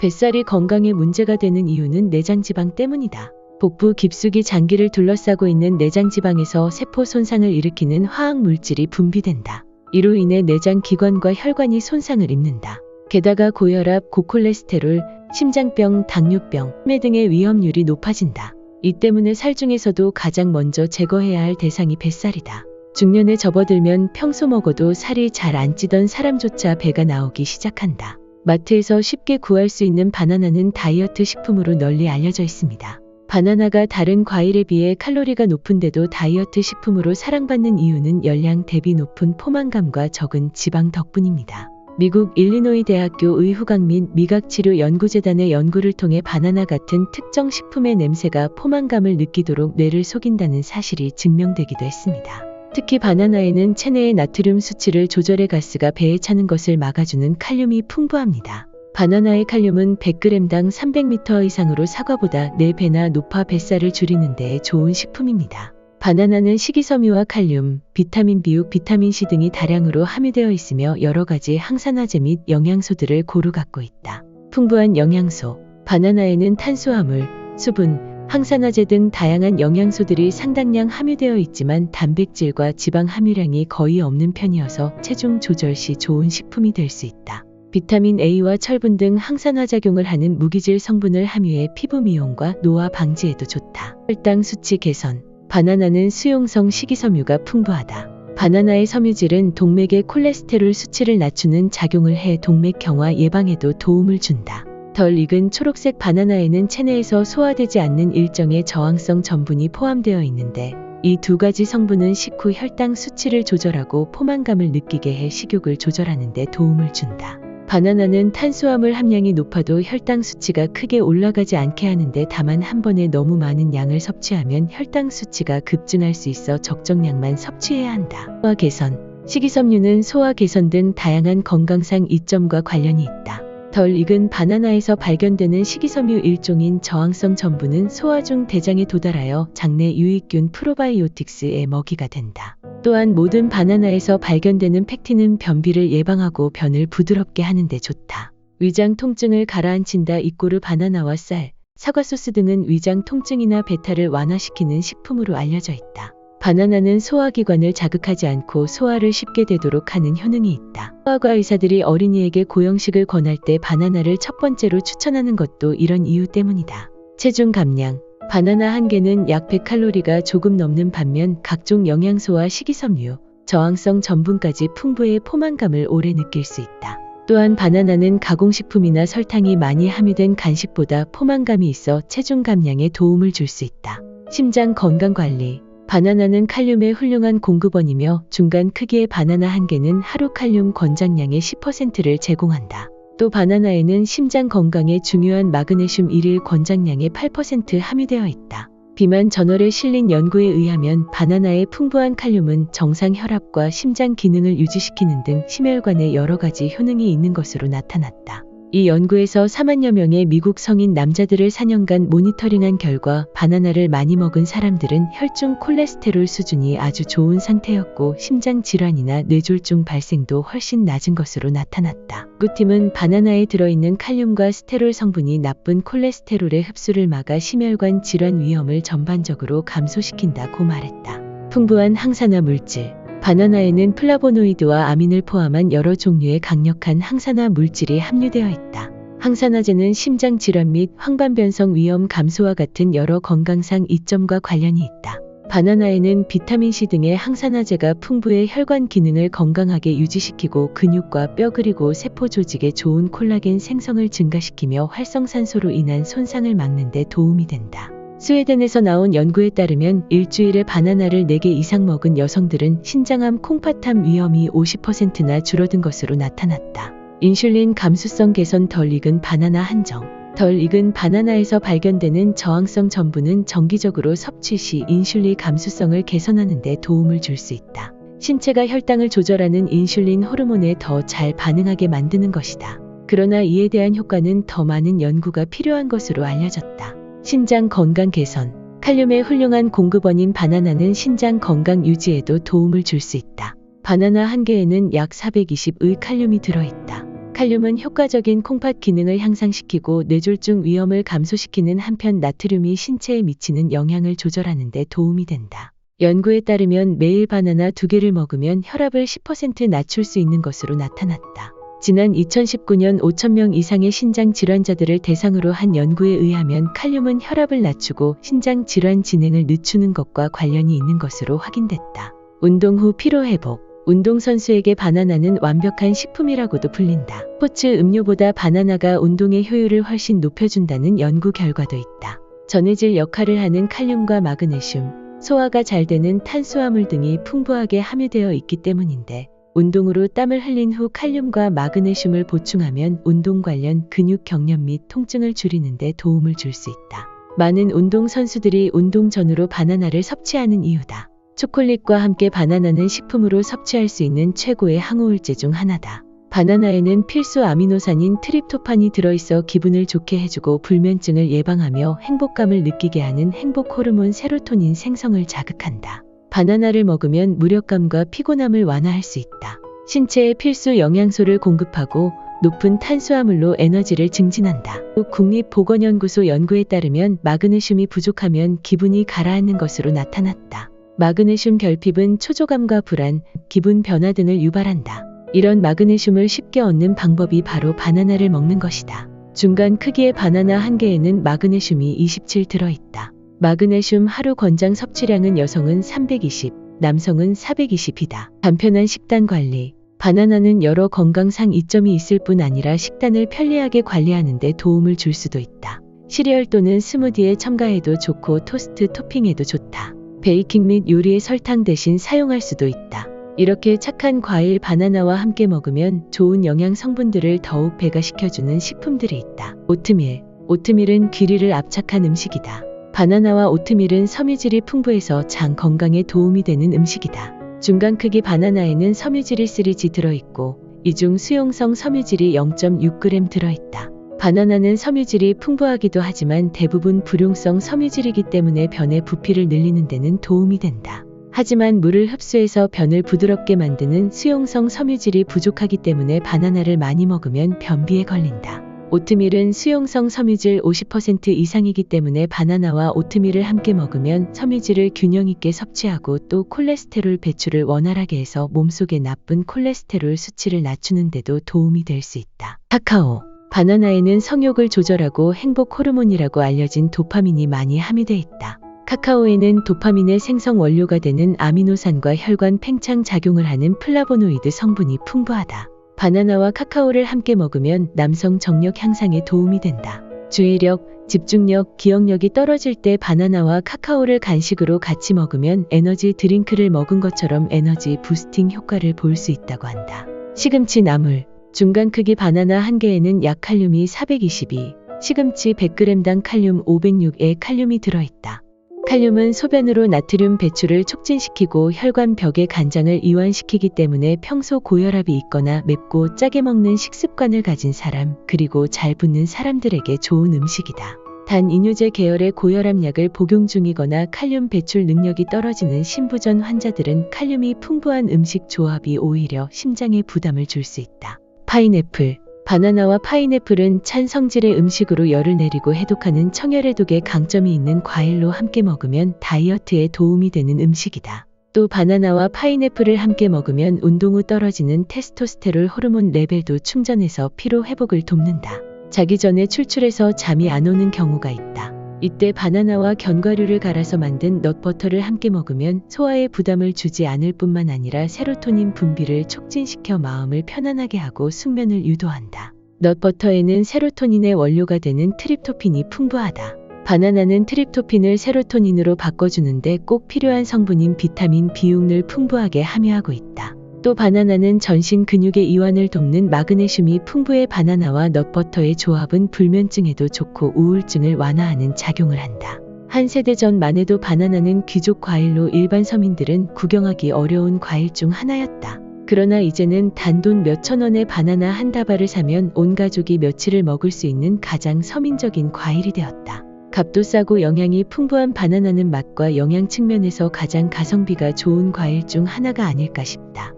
뱃살이 건강에 문제가 되는 이유는 내장지방 때문이다. 복부 깊숙이 장기를 둘러싸고 있는 내장지방에서 세포 손상을 일으키는 화학물질이 분비된다. 이로 인해 내장 기관과 혈관이 손상을 입는다. 게다가 고혈압, 고콜레스테롤, 심장병, 당뇨병, 치매 등의 위험률이 높아진다. 이 때문에 살 중에서도 가장 먼저 제거해야 할 대상이 뱃살이다. 중년에 접어들면 평소 먹어도 살이 잘 안 찌던 사람조차 배가 나오기 시작한다. 마트에서 쉽게 구할 수 있는 바나나는 다이어트 식품으로 널리 알려져 있습니다. 바나나가 다른 과일에 비해 칼로리가 높은데도 다이어트 식품으로 사랑받는 이유는 열량 대비 높은 포만감과 적은 지방 덕분입니다. 미국 일리노이 대학교 의후각 및 미각치료연구재단의 연구를 통해 바나나 같은 특정 식품의 냄새가 포만감을 느끼도록 뇌를 속인다는 사실이 증명되기도 했습니다. 특히 바나나에는 체내의 나트륨 수치를 조절해 가스가 배에 차는 것을 막아주는 칼륨이 풍부합니다. 바나나의 칼륨은 100g당 300m 이상으로 사과보다 4배나 높아 뱃살을 줄이는 데 좋은 식품입니다. 바나나는 식이섬유와 칼륨, 비타민 B6, 비타민 C 등이 다량으로 함유되어 있으며 여러 가지 항산화제 및 영양소들을 고루 갖고 있다. 풍부한 영양소. 바나나에는 탄수화물, 수분, 항산화제 등 다양한 영양소들이 상당량 함유되어 있지만 단백질과 지방 함유량이 거의 없는 편이어서 체중 조절 시 좋은 식품이 될 수 있다. 비타민 A와 철분 등 항산화 작용을 하는 무기질 성분을 함유해 피부 미용과 노화 방지에도 좋다. 혈당 수치 개선. 바나나는 수용성 식이섬유가 풍부하다. 바나나의 섬유질은 동맥의 콜레스테롤 수치를 낮추는 작용을 해 동맥 경화 예방에도 도움을 준다. 덜 익은 초록색 바나나에는 체내에서 소화되지 않는 일정의 저항성 전분이 포함되어 있는데 이 두 가지 성분은 식후 혈당 수치를 조절하고 포만감을 느끼게 해 식욕을 조절하는 데 도움을 준다. 바나나는 탄수화물 함량이 높아도 혈당 수치가 크게 올라가지 않게 하는데 다만 한 번에 너무 많은 양을 섭취하면 혈당 수치가 급증할 수 있어 적정량만 섭취해야 한다. 소화 개선. 식이섬유는 소화 개선 등 다양한 건강상 이점과 관련이 있다. 덜 익은 바나나에서 발견되는 식이섬유 일종인 저항성 전분은 소화 중 대장에 도달하여 장내 유익균 프로바이오틱스의 먹이가 된다. 또한 모든 바나나에서 발견되는 펙틴은 변비를 예방하고 변을 부드럽게 하는 데 좋다. 위장 통증을 가라앉힌다. 이꼬르 바나나와 쌀, 사과 소스 등은 위장 통증이나 배탈을 완화시키는 식품으로 알려져 있다. 바나나는 소화기관을 자극하지 않고 소화를 쉽게 되도록 하는 효능이 있다. 소아과 의사들이 어린이에게 고형식을 권할 때 바나나를 첫 번째로 추천하는 것도 이런 이유 때문이다. 체중 감량. 바나나 한 개는 약 100칼로리가 조금 넘는 반면 각종 영양소와 식이섬유, 저항성 전분까지 풍부해 포만감을 오래 느낄 수 있다. 또한 바나나는 가공식품이나 설탕이 많이 함유된 간식보다 포만감이 있어 체중 감량에 도움을 줄 수 있다. 심장 건강 관리. 바나나는 칼륨의 훌륭한 공급원이며 중간 크기의 바나나 한 개는 하루 칼륨 권장량의 10%를 제공한다. 또 바나나에는 심장 건강에 중요한 마그네슘 1일 권장량의 8% 함유되어 있다. 비만 저널에 실린 연구에 의하면 바나나의 풍부한 칼륨은 정상 혈압과 심장 기능을 유지시키는 등 심혈관에 여러 가지 효능이 있는 것으로 나타났다. 이 연구에서 4만여 명의 미국 성인 남자들을 4년간 모니터링한 결과 바나나를 많이 먹은 사람들은 혈중 콜레스테롤 수준이 아주 좋은 상태였고 심장 질환이나 뇌졸중 발생도 훨씬 낮은 것으로 나타났다. 연구팀은 바나나에 들어있는 칼륨과 스테롤 성분이 나쁜 콜레스테롤의 흡수를 막아 심혈관 질환 위험을 전반적으로 감소시킨다고 말했다. 풍부한 항산화 물질. 바나나에는 플라보노이드와 아민을 포함한 여러 종류의 강력한 항산화 물질이 함유되어 있다. 항산화제는 심장 질환 및 황반변성 위험 감소와 같은 여러 건강상 이점과 관련이 있다. 바나나에는 비타민C 등의 항산화제가 풍부해 혈관 기능을 건강하게 유지시키고 근육과 뼈 그리고 세포 조직에 좋은 콜라겐 생성을 증가시키며 활성산소로 인한 손상을 막는 데 도움이 된다. 스웨덴에서 나온 연구에 따르면 일주일에 바나나를 4개 이상 먹은 여성들은 신장암 콩팥암 위험이 50%나 줄어든 것으로 나타났다. 인슐린 감수성 개선. 덜 익은 바나나 한정. 덜 익은 바나나에서 발견되는 저항성 전분은 정기적으로 섭취 시 인슐린 감수성을 개선하는 데 도움을 줄 수 있다. 신체가 혈당을 조절하는 인슐린 호르몬에 더 잘 반응하게 만드는 것이다. 그러나 이에 대한 효과는 더 많은 연구가 필요한 것으로 알려졌다. 신장 건강 개선. 칼륨의 훌륭한 공급원인 바나나는 신장 건강 유지에도 도움을 줄 수 있다. 바나나 한 개에는 약 420의 칼륨이 들어있다. 칼륨은 효과적인 콩팥 기능을 향상시키고 뇌졸중 위험을 감소시키는 한편 나트륨이 신체에 미치는 영향을 조절하는 데 도움이 된다. 연구에 따르면 매일 바나나 2개를 먹으면 혈압을 10% 낮출 수 있는 것으로 나타났다. 지난 2019년 5,000명 이상의 신장 질환자들을 대상으로 한 연구에 의하면 칼륨은 혈압을 낮추고 신장 질환 진행을 늦추는 것과 관련이 있는 것으로 확인됐다. 운동 후 피로 회복. 운동선수에게 바나나는 완벽한 식품이라고도 불린다. 스포츠 음료보다 바나나가 운동의 효율을 훨씬 높여준다는 연구 결과도 있다. 전해질 역할을 하는 칼륨과 마그네슘, 소화가 잘 되는 탄수화물 등이 풍부하게 함유되어 있기 때문인데 운동으로 땀을 흘린 후 칼륨과 마그네슘을 보충하면 운동 관련 근육 경련 및 통증을 줄이는 데 도움을 줄 수 있다. 많은 운동선수들이 운동 전후로 바나나를 섭취하는 이유다. 초콜릿과 함께 바나나는 식품으로 섭취할 수 있는 최고의 항우울제 중 하나다. 바나나에는 필수 아미노산인 트립토판이 들어있어 기분을 좋게 해주고 불면증을 예방하며 행복감을 느끼게 하는 행복 호르몬 세로토닌 생성을 자극한다. 바나나를 먹으면 무력감과 피곤함을 완화할 수 있다. 신체에 필수 영양소를 공급하고 높은 탄수화물로 에너지를 증진한다. 국립보건연구소 연구에 따르면 마그네슘이 부족하면 기분이 가라앉는 것으로 나타났다. 마그네슘 결핍은 초조감과 불안, 기분 변화 등을 유발한다. 이런 마그네슘을 쉽게 얻는 방법이 바로 바나나를 먹는 것이다. 중간 크기의 바나나 한 개에는 마그네슘이 27 들어있다. 마그네슘 하루 권장 섭취량은 여성은 320, 남성은 420이다. 간편한 식단 관리. 바나나는 여러 건강상 이점이 있을 뿐 아니라 식단을 편리하게 관리하는 데 도움을 줄 수도 있다. 시리얼 또는 스무디에 첨가해도 좋고 토스트 토핑해도 좋다. 베이킹 및 요리에 설탕 대신 사용할 수도 있다. 이렇게 착한 과일 바나나와 함께 먹으면 좋은 영양 성분들을 더욱 배가시켜주는 식품들이 있다. 오트밀. 오트밀은 귀리를 압착한 음식이다. 바나나와 오트밀은 섬유질이 풍부해서 장 건강에 도움이 되는 음식이다. 중간 크기 바나나에는 섬유질이 3G 들어있고 이 중 수용성 섬유질이 0.6g 들어있다. 바나나는 섬유질이 풍부하기도 하지만 대부분 불용성 섬유질이기 때문에 변의 부피를 늘리는 데는 도움이 된다. 하지만 물을 흡수해서 변을 부드럽게 만드는 수용성 섬유질이 부족하기 때문에 바나나를 많이 먹으면 변비에 걸린다. 오트밀은 수용성 섬유질 50% 이상이기 때문에 바나나와 오트밀을 함께 먹으면 섬유질을 균형 있게 섭취하고 또 콜레스테롤 배출을 원활하게 해서 몸속의 나쁜 콜레스테롤 수치를 낮추는 데도 도움이 될 수 있다. 카카오. 바나나에는 성욕을 조절하고 행복 호르몬이라고 알려진 도파민이 많이 함유되어 있다. 카카오에는 도파민의 생성 원료가 되는 아미노산과 혈관 팽창 작용을 하는 플라보노이드 성분이 풍부하다. 바나나와 카카오를 함께 먹으면 남성 정력 향상에 도움이 된다. 주의력, 집중력, 기억력이 떨어질 때 바나나와 카카오를 간식으로 같이 먹으면 에너지 드링크를 먹은 것처럼 에너지 부스팅 효과를 볼 수 있다고 한다. 시금치 나물. 중간 크기 바나나 한 개에는 약 칼륨이 422, 시금치 100g당 칼륨 506의 칼륨이 들어있다. 칼륨은 소변으로 나트륨 배출을 촉진시키고 혈관 벽의 간장을 이완시키기 때문에 평소 고혈압이 있거나 맵고 짜게 먹는 식습관을 가진 사람, 그리고 잘 붓는 사람들에게 좋은 음식이다. 단 이뇨제 계열의 고혈압 약을 복용 중이거나 칼륨 배출 능력이 떨어지는 신부전 환자들은 칼륨이 풍부한 음식 조합이 오히려 심장에 부담을 줄 수 있다. 파인애플. 바나나와 파인애플은 찬 성질의 음식으로 열을 내리고 해독하는 청열해독에 강점이 있는 과일로 함께 먹으면 다이어트에 도움이 되는 음식이다. 또 바나나와 파인애플을 함께 먹으면 운동 후 떨어지는 테스토스테론 호르몬 레벨도 충전해서 피로 회복을 돕는다. 자기 전에 출출해서 잠이 안 오는 경우가 있다. 이때 바나나와 견과류를 갈아서 만든 넛버터를 함께 먹으면 소화에 부담을 주지 않을 뿐만 아니라 세로토닌 분비를 촉진시켜 마음을 편안하게 하고 숙면을 유도한다. 넛버터에는 세로토닌의 원료가 되는 트립토핀이 풍부하다. 바나나는 트립토핀을 세로토닌으로 바꿔주는데 꼭 필요한 성분인 비타민 B6를 풍부하게 함유하고 있다. 또 바나나는 전신 근육의 이완을 돕는 마그네슘이 풍부해 바나나와 넛버터의 조합은 불면증에도 좋고 우울증을 완화하는 작용을 한다. 한 세대 전만 해도 바나나는 귀족 과일로 일반 서민들은 구경하기 어려운 과일 중 하나였다. 그러나 이제는 단돈 몇천 원의 바나나 한 다발을 사면 온 가족이 며칠을 먹을 수 있는 가장 서민적인 과일이 되었다. 값도 싸고 영양이 풍부한 바나나는 맛과 영양 측면에서 가장 가성비가 좋은 과일 중 하나가 아닐까 싶다.